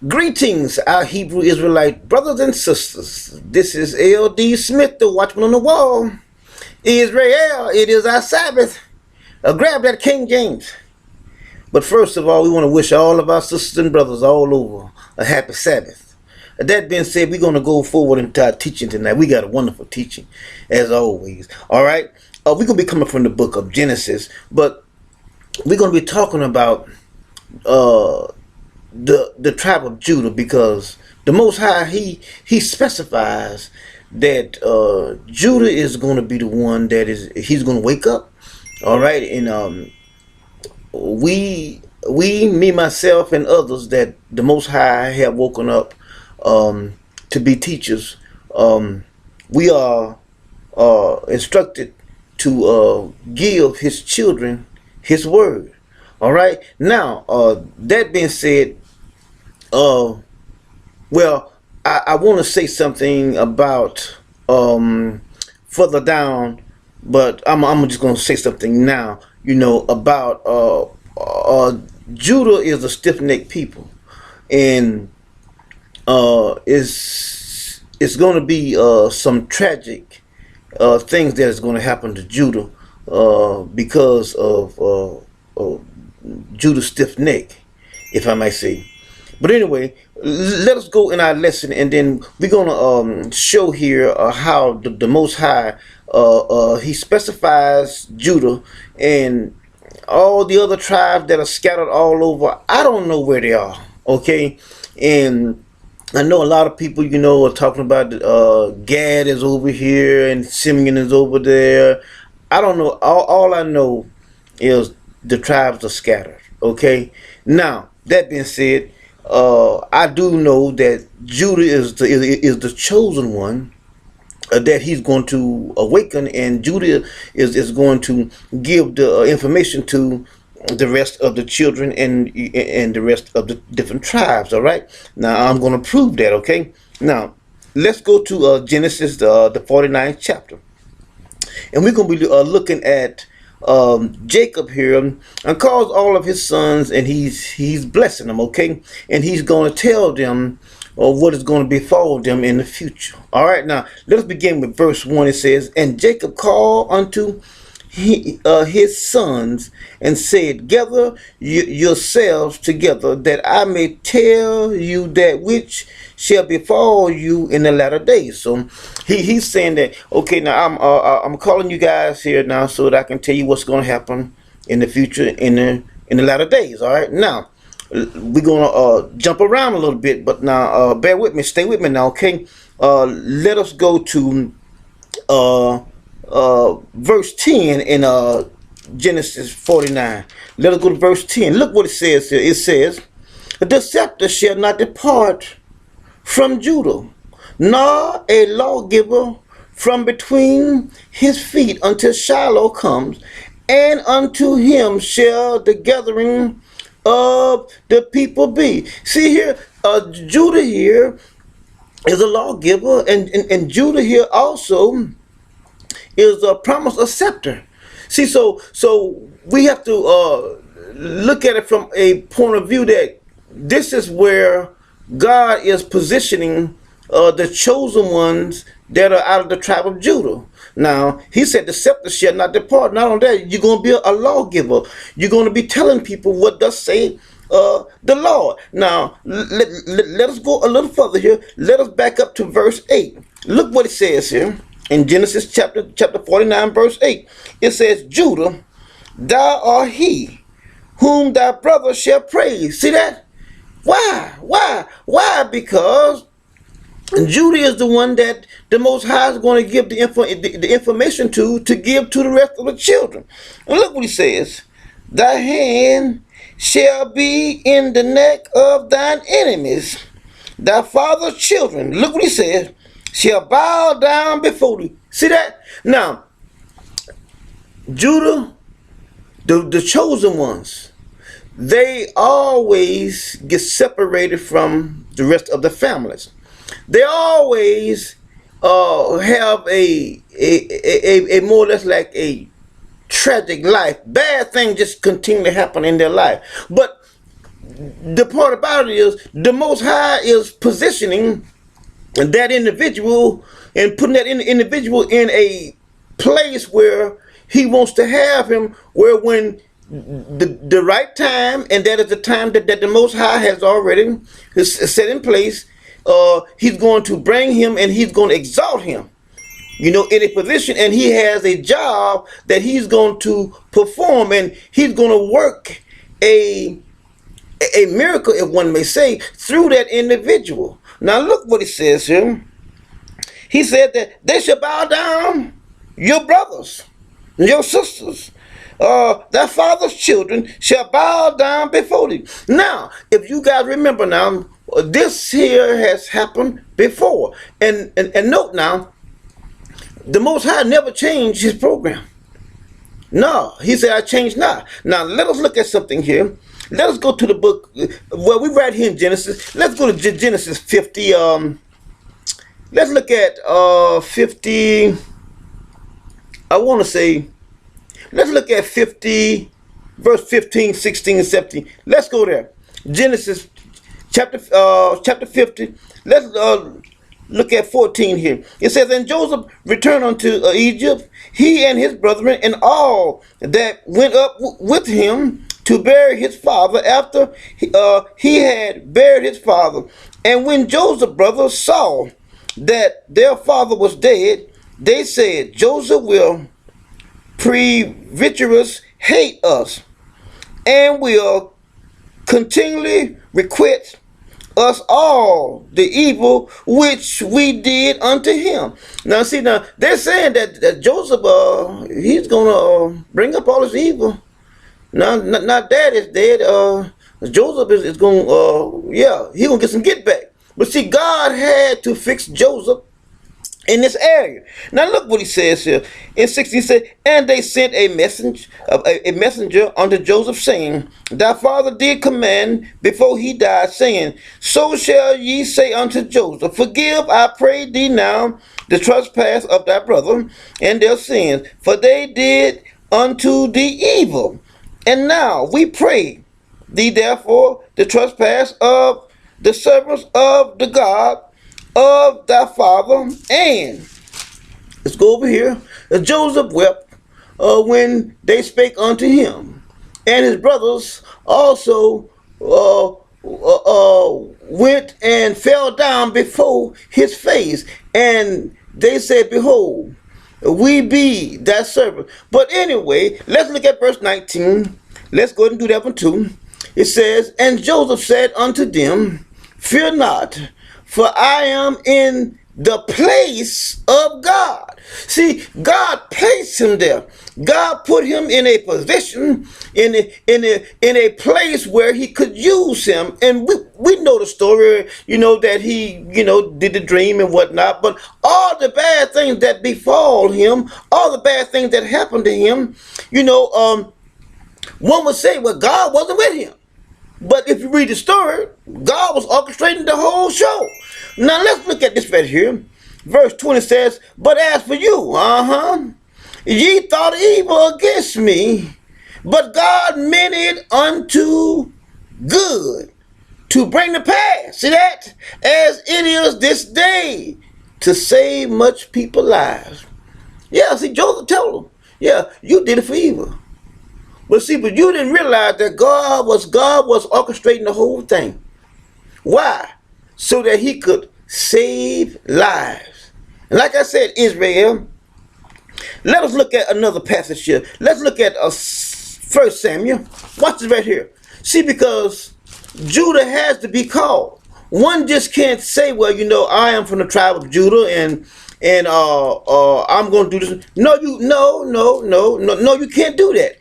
Greetings, our Hebrew Israelite brothers and sisters. This is L.D. Smith, the Watchman on the wall. Israel, it is our Sabbath. Grab that King James. But first of all, we want to wish all of our sisters and brothers all over a happy Sabbath. That being said, we're going to go forward into our teaching tonight. We got a wonderful teaching, as always. All right? We're going to be coming from the book of Genesis, but we're going to be talking about the tribe of Judah, because the Most High, he specifies that Judah is going to be the one that he's going to wake up. All right, and me, myself, and others that the Most High have woken up to be teachers. We are instructed to give His children His word. All right. Now, that being said, well, I want to say something about further down, but I'm just going to say something now. You know, about Judah is a stiff-necked people, and it's going to be some tragic things that is going to happen to Judah because of Judah's stiff neck, if I might say. But anyway, let us go in our lesson, and then we're going to show here how the Most High, He specifies Judah and all the other tribes that are scattered all over. I don't know where they are, okay? And I know a lot of people, you know, are talking about Gad is over here and Simeon is over there. I don't know. All I know is the tribes are scattered, okay? Now, that being said, I do know that Judah is the chosen one that he's going to awaken, and Judah is going to give the information to the rest of the children and the rest of the different tribes. All right. Now I'm going to prove that. Okay. Now let's go to Genesis, the 49th chapter, and we're going to be looking at Jacob here, and calls all of his sons, and he's blessing them, okay, and he's going to tell them what is going to befall them in the future. All right, now let us begin with verse 1. It says, and Jacob called unto his sons and said, gather yourselves together, that I may tell you that which shall befall you in the latter days. So he's saying that, okay, now I'm calling you guys here now so that I can tell you what's going to happen in the future, in the latter days. All right, now we're gonna jump around a little bit, but now bear with me, stay with me now, okay? Let us go to verse 10 in Genesis 49. Let us go to verse 10. Look what it says here. It says, the scepter shall not depart from Judah, nor a lawgiver from between his feet until Shiloh comes, and unto him shall the gathering of the people be. See here, Judah here is a lawgiver, and Judah here also is a promise of scepter. See, so we have to look at it from a point of view that this is where God is positioning the chosen ones that are out of the tribe of Judah. Now, he said the scepter shall not depart. Not only that, you're going to be a lawgiver. You're going to be telling people what does say the Lord. Now, let us go a little further here. Let us back up to verse 8. Look what it says here in Genesis chapter 49, verse 8. It says, Judah, thou art he whom thy brother shall praise. See that? Why? Because Judah is the one that the Most High is going to give the information to give to the rest of the children. And look what he says. Thy hand shall be in the neck of thine enemies. Thy father's children, look what he says, shall bow down before thee. See that? Now, Judah, the chosen ones, they always get separated from the rest of the families. They always have a more or less like a tragic life. Bad things just continue to happen in their life. But the part about it is the Most High is positioning that individual and putting that individual in a place where he wants to have him, where when the right time, and that is the time that the Most High has already set in place, he's going to bring him and he's going to exalt him, in a position, and he has a job that he's going to perform, and he's going to work a miracle, if one may say, through that individual. Now look what he says here. He said that they shall bow down, your brothers, your sisters, thy father's children shall bow down before thee. Now, if you guys remember now, this here has happened before. And note now, the Most High never changed his program. No, he said, I changed not. Now, let us look at something here. Let us go to the book. Well, we right here in Genesis. Let's go to Genesis 50. Let's look at 50. I want to say, let's look at 50, verse 15, 16, and 17. Let's go there. Genesis chapter 50. Let's look at 14 here. It says, and Joseph returned unto Egypt, he and his brethren, and all that went up with him to bury his father after he had buried his father. And when Joseph's brothers saw that their father was dead, they said, Joseph will previous hate us, and will continually requite us all the evil which we did unto him. Now see, now they're saying that Joseph, he's gonna bring up all his evil. Now dad is dead. Joseph is going, he gonna get some get back. But see, God had to fix Joseph in this area. Now look what he says here. In 16 he said, and they sent a messenger unto Joseph, saying, thy father did command before he died, saying, so shall ye say unto Joseph, forgive, I pray thee now, the trespass of thy brother and their sins, for they did unto thee evil. And now we pray thee therefore the trespass of the servants of the God of thy father. And let's go over here. Joseph wept when they spake unto him, and his brothers also went and fell down before his face, and they said, behold, we be thy servant. But anyway, let's look at verse 19. Let's go ahead and do that one too. It says, and Joseph said unto them, fear not, for I am in the place of God. See, God placed him there. God put him in a position, in a place where he could use him. And we know the story, that he, did the dream and whatnot. But all the bad things that befall him, all the bad things that happened to him, one would say, well, God wasn't with him. But if you read the story, God was orchestrating the whole show. Now let's look at this right here. Verse 20 says, but as for you, ye thought evil against me, but God meant it unto good, to bring to pass, see that, as it is this day, to save much people lives. Yeah, see, Joseph told him, yeah, you did it for evil. But see, but you didn't realize that God was orchestrating the whole thing. Why? So that he could save lives. And like I said, Israel, let us look at another passage here. Let's look at 1 Samuel. Watch this right here. See, because Judah has to be called. One just can't say, well, I am from the tribe of Judah and I'm going to do this. No, you can't do that.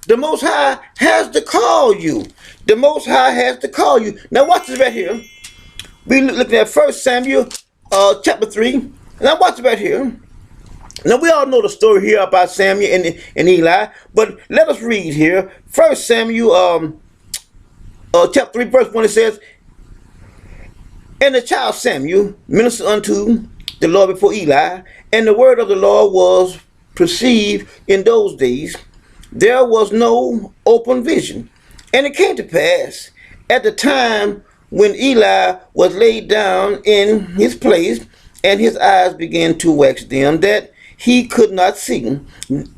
The Most High has to call you. The Most High has to call you. Now watch this right here. We looking at 1 Samuel chapter 3. Now watch it right here. Now we all know the story here about Samuel and Eli. But let us read here. 1 Samuel chapter 3 verse 1, it says, and the child Samuel ministered unto the Lord before Eli, and the word of the Lord was perceived in those days. There was no open vision. And it came to pass, at the time when Eli was laid down in his place, and his eyes began to wax dim, that he could not see.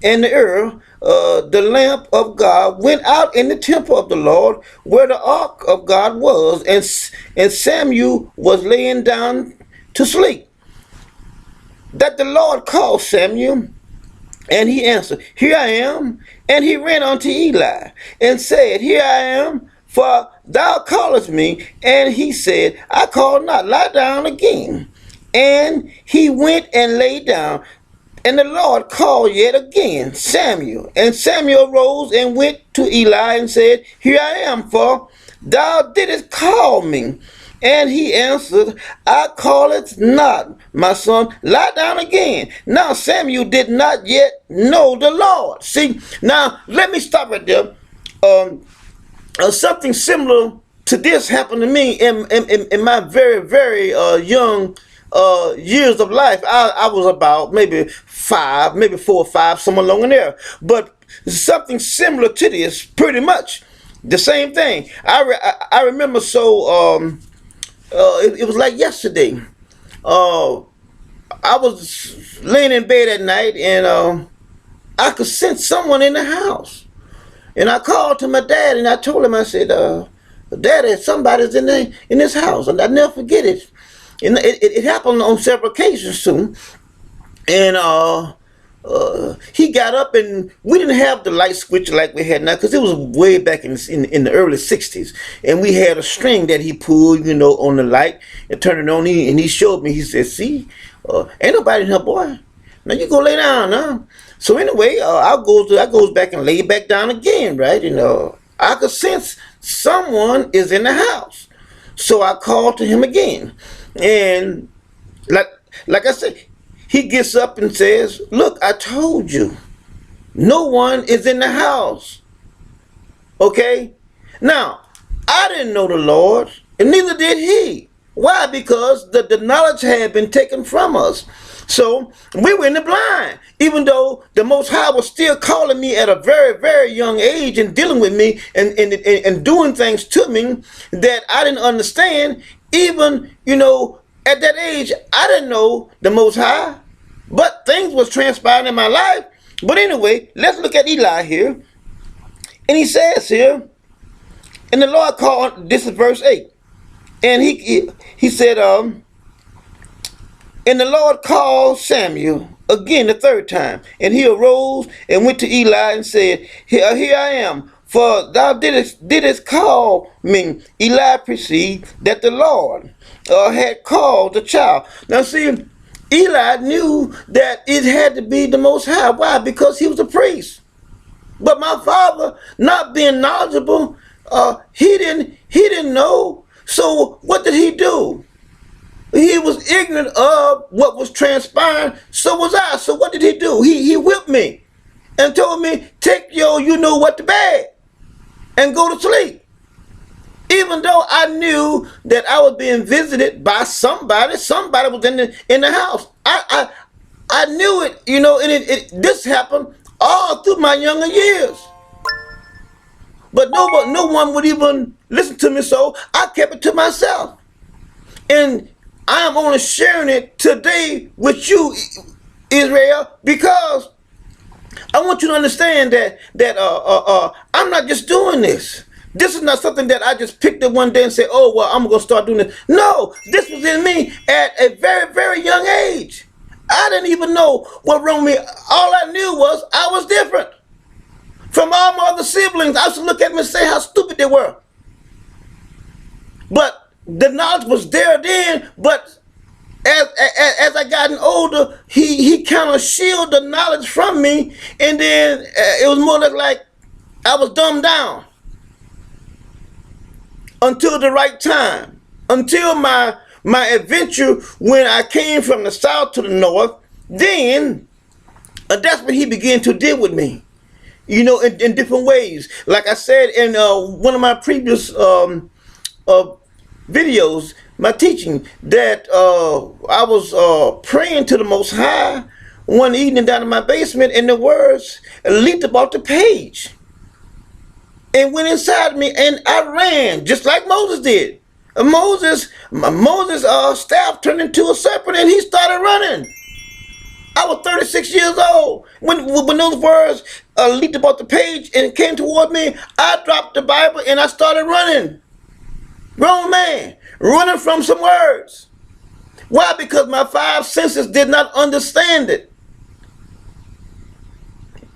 And the lamp of God went out in the temple of the Lord, where the ark of God was, and Samuel was laying down to sleep. That the Lord called Samuel, and he answered, Here I am. And he ran unto Eli, and said, Here I am, for thou callest me. And he said, I call not, lie down again. And he went and lay down. And the Lord called yet again Samuel. And Samuel rose and went to Eli and said, Here I am, for thou didst call me. And he answered, I call it not, my son, lie down again. Now Samuel did not yet know the Lord. See, now let me stop right there. Something similar to this happened to me in my very, very young years of life. I was about maybe 4 or 5, somewhere along in there. But something similar to this, pretty much the same thing. I remember so. It was like yesterday. I was laying in bed at night, and I could sense someone in the house. And I called to my dad, and I told him, I said, Daddy, somebody's in this house. And I never forget it. And it happened on several occasions too. And he got up, and we didn't have the light switch like we had now, because it was way back in the early 60s. And we had a string that he pulled, on the light and turned it on. And he showed me, he said, see, ain't nobody in here, boy. Now you go lay down now. So anyway, I goes back and lay back down again, right? I could sense someone is in the house. So I called to him again. And like I said, he gets up and says, look, I told you, no one is in the house. Okay? Now, I didn't know the Lord, and neither did he. Why? Because the knowledge had been taken from us. So we were in the blind, even though the Most High was still calling me at a very, very young age and dealing with me and doing things to me that I didn't understand. Even, at that age, I didn't know the Most High, but things was transpiring in my life. But anyway, let's look at Eli here. And he says here, and the Lord called, this is verse 8. And he said, and the Lord called Samuel again the third time. And he arose and went to Eli and said, Here I am, for thou didst call me. Eli perceived that the Lord had called the child. Now see, Eli knew that it had to be the Most High. Why? Because he was a priest. But my father, not being knowledgeable, he didn't know. So what did he do? He was ignorant of what was transpiring. So was I. So what did he do? He whipped me and told me, take your you-know-what to bed and go to sleep. Even though I knew that I was being visited by somebody. Somebody was in the house. I knew it, and this happened all through my younger years. But no one would even listen to me, so I kept it to myself. And I am only sharing it today with you, Israel, because I want you to understand that I'm not just doing this. This is not something that I just picked up one day and said, oh, well, I'm going to start doing this. No, this was in me at a very, very young age. I didn't even know what wrong with me. All I knew was I was different from all my other siblings. I used to look at them and say how stupid they were. But the knowledge was there then, but as I gotten older, he kind of shielded the knowledge from me, and then it was more like I was dumbed down until the right time, until my adventure when I came from the south to the north. Then that's when he began to deal with me, in different ways. Like I said in one of my previous videos, my teaching, that I was praying to the Most High one evening down in my basement, and the words leaped about the page. and went inside me, and I ran just like Moses did. Moses' staff turned into a serpent, and he started running. I was 36 years old when those words leaped about the page and came toward me. I dropped the Bible and I started running. Grown man, running from some words. Why? Because my five senses did not understand it.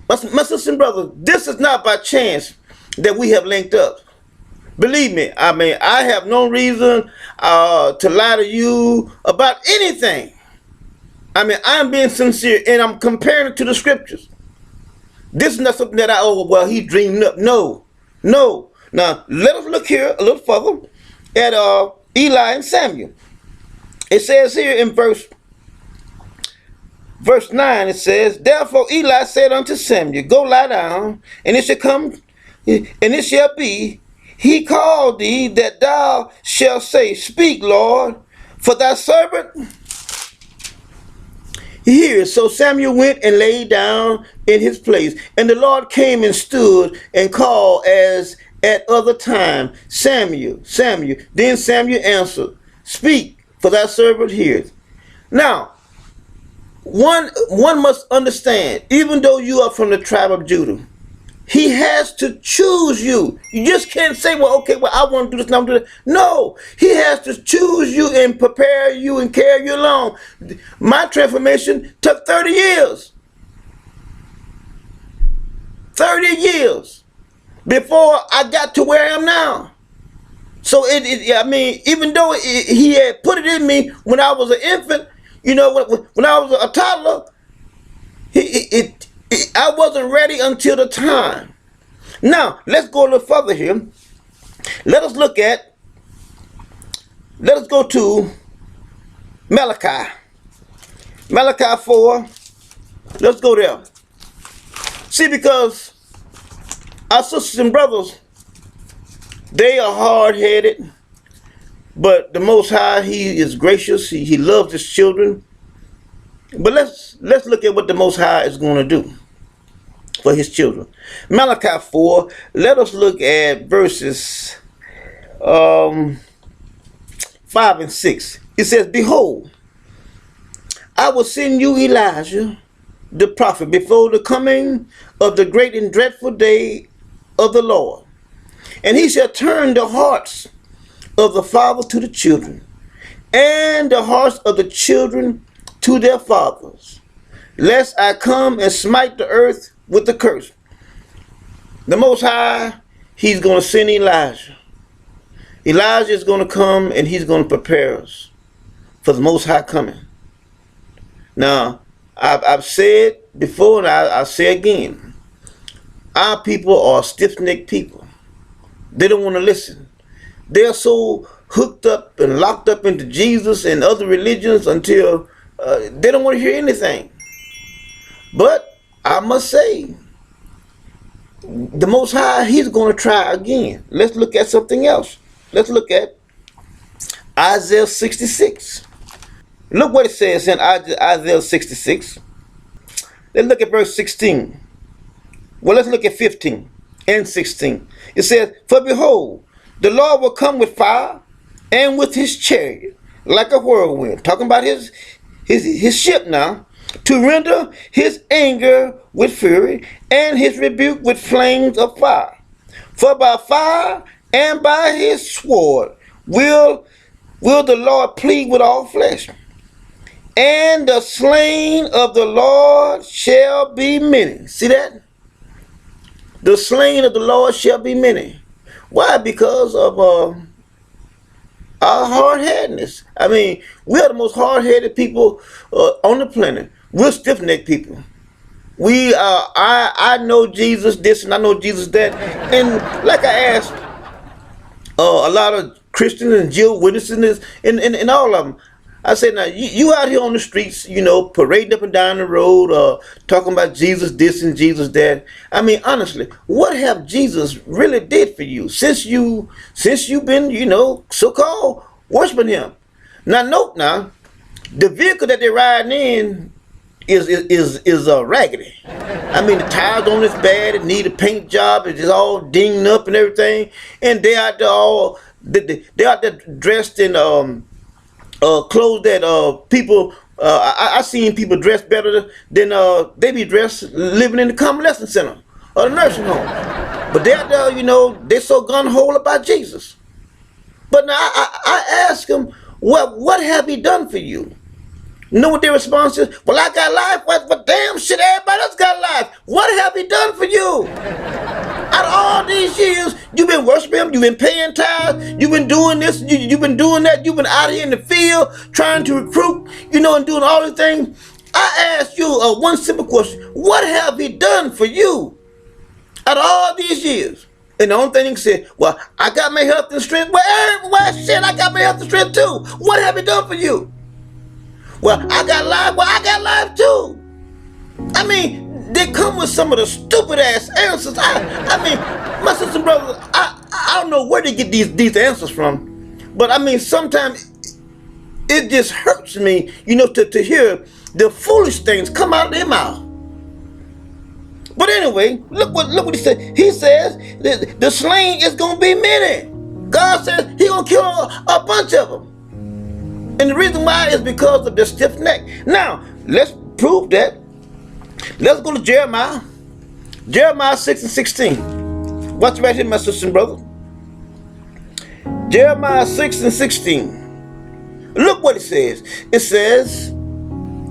My sisters and brothers, this is not by chance that we have linked up. Believe me, I have no reason to lie to you about anything. I'm being sincere, and I'm comparing it to the scriptures. This is not something that he dreamed up. No. Now, let us look here a little further at Eli and Samuel. It says here in verse 9, it says, therefore Eli said unto Samuel, go lie down, and it shall be, he called thee, that thou shalt say, speak, Lord, for thy servant here. So Samuel went and lay down in his place, and the Lord came and stood and called as at other time, Samuel, Samuel. Then Samuel answered, speak, for thy servant heareth. Now, one must understand, even though you are from the tribe of Judah, he has to choose you. You just can't say, well, okay, well, I want to do this, now I'm doing that. No, he has to choose you and prepare you and carry you along. My transformation took 30 years. 30 years before I got to where I am now. So, even though he had put it in me when I was an infant, when I was a toddler, I wasn't ready until the time. Now, let's go a little further here. Let us go to Malachi. Malachi 4. Let's go there. See, because our sisters and brothers, they are hard-headed, but the Most High, he is gracious. He loves his children. But let's look at what the Most High is going to do for his children. Malachi 4, let us look at verses 5 and 6. It says, behold, I will send you Elijah, the prophet, before the coming of the great and dreadful day of the Lord. And he shall turn the hearts of the father to the children, and the hearts of the children to their fathers, lest I come and smite the earth with the curse. The Most High, he's going to send Elijah. Elijah is going to come and he's going to prepare us for the Most High coming. Now, I've said before and I'll say again, our people are stiff-necked people. They don't want to listen. They're so hooked up and locked up into Jesus and other religions until they don't want to hear anything. But I must say, the Most High, he's going to try again. Let's look at something else. Let's look at Isaiah 66. Look what it says in Isaiah 66. Let's look at verse 16. Well, let's look at 15 and 16. It says, for behold, the Lord will come with fire and with his chariot like a whirlwind. Talking about his ship now. To render his anger with fury and his rebuke with flames of fire. For by fire and by his sword will the Lord plead with all flesh. And the slain of the Lord shall be many. See that? The slain of the Lord shall be many. Why? Because of our hard-headedness. We are the most hard-headed people on the planet. We're stiff-necked people. We are. I know Jesus this and I know Jesus that. And like I asked a lot of Christians and Jehovah's Witnesses and all of them, I said, now you out here on the streets, parading up and down the road, talking about Jesus this and Jesus that. Honestly, what have Jesus really did for you since you've been, so-called worshiping him? Now, note now, the vehicle that they're riding in is raggedy. I mean, the tires on it's bad. It need a paint job. It's just all dinged up and everything. And they out there all they out there dressed in clothes that people. I seen people dressed better than they be dressed living in the convalescent center or the nursing home. But they out there, you know, they so gun-ho about Jesus. But now I ask them, well, what have he done for you? You know what their response is? Well, I got life. What damn shit, everybody else got life. What have he done for you? Out of all these years, you've been worshiping him, you've been paying tithes, you've been doing this, you've been doing that, you've been out here in the field trying to recruit, you know, and doing all these things. I ask you one simple question. What have he done for you out of all these years? And the only thing he said, well, I got my health and strength. Well, shit, I got my health and strength too. What have he done for you? Well, I got life. Well, I got life too. I mean, they come with some of the stupid ass answers. I mean, my sister and brother, I don't know where they get these answers from. But I mean, sometimes it just hurts me, you know, to hear the foolish things come out of their mouth. But anyway, look what he said. He says the slain is gonna be many. God says he gonna kill a bunch of them. And the reason why is because of the stiff neck. Now, let's prove that. Let's go to Jeremiah. Jeremiah 6:16. Watch right here, my sister and brother. Jeremiah 6:16. Look what it says. It says,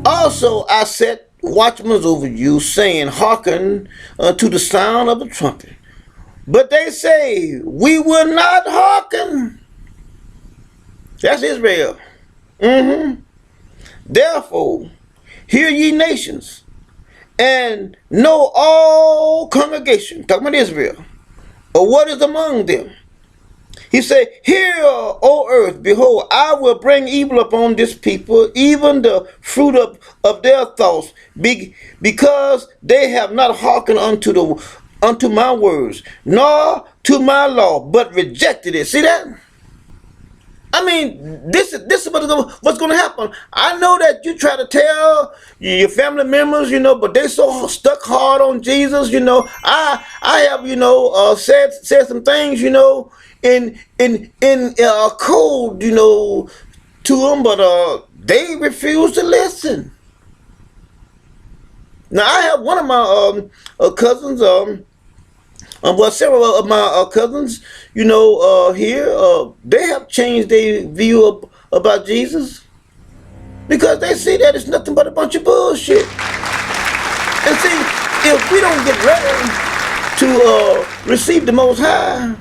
also I set watchmen over you, saying, hearken to the sound of the trumpet. But they say, we will not hearken. That's Israel. Therefore, hear ye nations, and know all congregation, talking about Israel, or what is among them. He said, hear, O earth, behold, I will bring evil upon this people, even the fruit of their thoughts, because they have not hearkened unto my words, nor to my law, but rejected it. See that? I mean, this is what's going to happen. I know that you try to tell your family members, you know, but they so stuck hard on Jesus, you know. I have, you know, said some things, you know, in code, you know, to them, but they refuse to listen. Now I have one of my cousins, well, several of my cousins, you know, here, they have changed their view about Jesus because they see that it's nothing but a bunch of bullshit. And see, if we don't get ready to receive the Most High,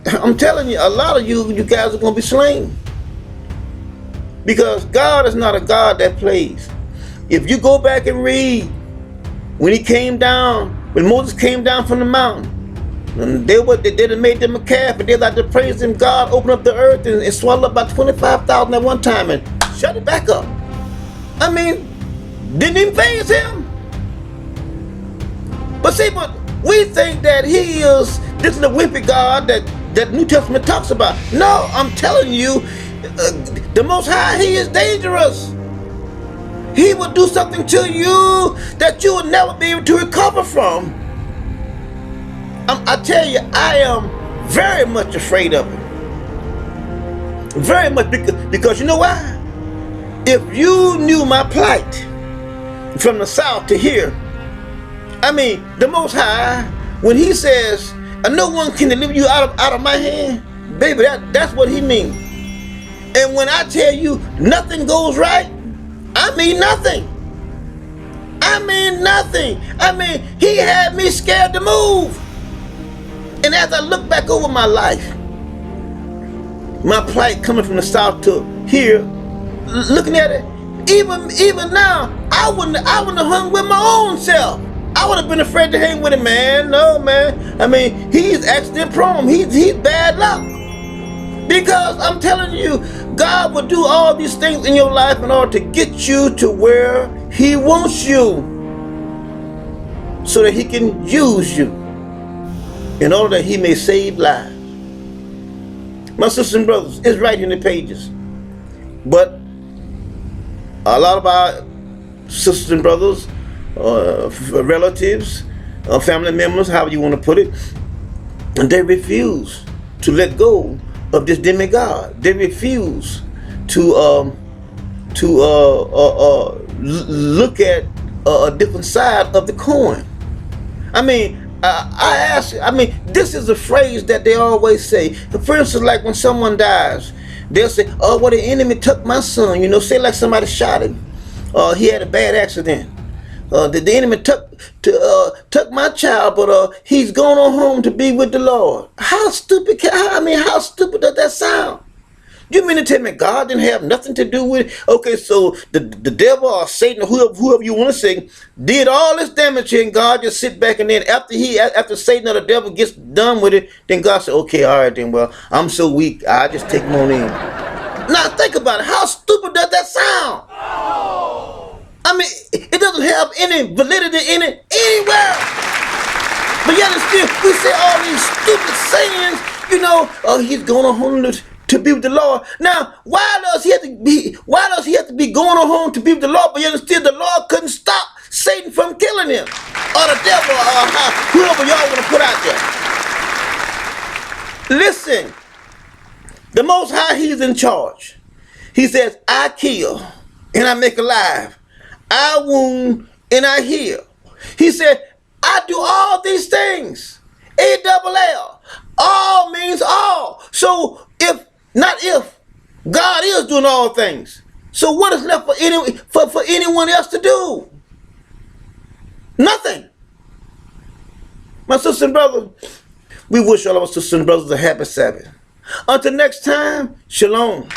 I'm telling you, a lot of you guys are going to be slain. Because God is not a God that plays. If you go back and read, when Moses came down from the mountain, and they done made them a calf, and they like to praise him. God opened up the earth and swallowed up about 25,000 at one time and shut it back up. I mean, didn't even faze him. But see, we think that this is the wimpy God that New Testament talks about. No, I'm telling you, the Most High, he is dangerous. He will do something to you that you will never be able to recover from. I tell you, I am very much afraid of it. Very much, because you know why? If you knew my plight from the south to here, I mean, the Most High, when he says, no one can deliver you out of my hand, baby, that's what he means. And when I tell you nothing goes right, I mean nothing. I mean nothing. I mean, he had me scared to move. And as I look back over my life, my plight coming from the south to here, looking at it, even now, I wouldn't have hung with my own self. I would have been afraid to hang with him, man. No, man. I mean, he's accident prone. He's bad luck. Because I'm telling you, God will do all these things in your life in order to get you to where he wants you, so that he can use you, in order that he may save lives. My sisters and brothers, it's right in the pages. But a lot of our sisters and brothers, relatives, family members, however you want to put it, and they refuse to let go of this demigod. They refuse to look at a different side of the coin. I mean, I ask. I mean, this is a phrase that they always say. For instance, like when someone dies, they'll say, "Oh, well, the enemy took my son." You know, say like somebody shot him. He had a bad accident. The enemy took my child, but he's going on home to be with the Lord. How stupid? How stupid does that sound? You mean to tell me God didn't have nothing to do with it? Okay, so the devil or Satan or whoever you want to say did all this damage here, and God just sit back, and then after Satan or the devil gets done with it, then God said, okay, all right then, well, I'm so weak, I just take him on in. Now think about it. How stupid does that sound? I mean, it doesn't have any validity in it anywhere. But yet and still, we say all these stupid sayings, you know, he's going on home to be with the Lord. Now, why does he have to be going on home to be with the Lord, but yet and still the Lord couldn't stop Satan from killing him? Or the devil, or whoever y'all want to put out there. Listen, the Most High, he's in charge. He says, I kill and I make alive. I wound and I heal. He said, I do all these things. A-double-L. All means all. So if God is doing all things, so what is left for anyone else to do? Nothing. My sisters and brothers, we wish all of our sisters and brothers a happy Sabbath. Until next time, shalom.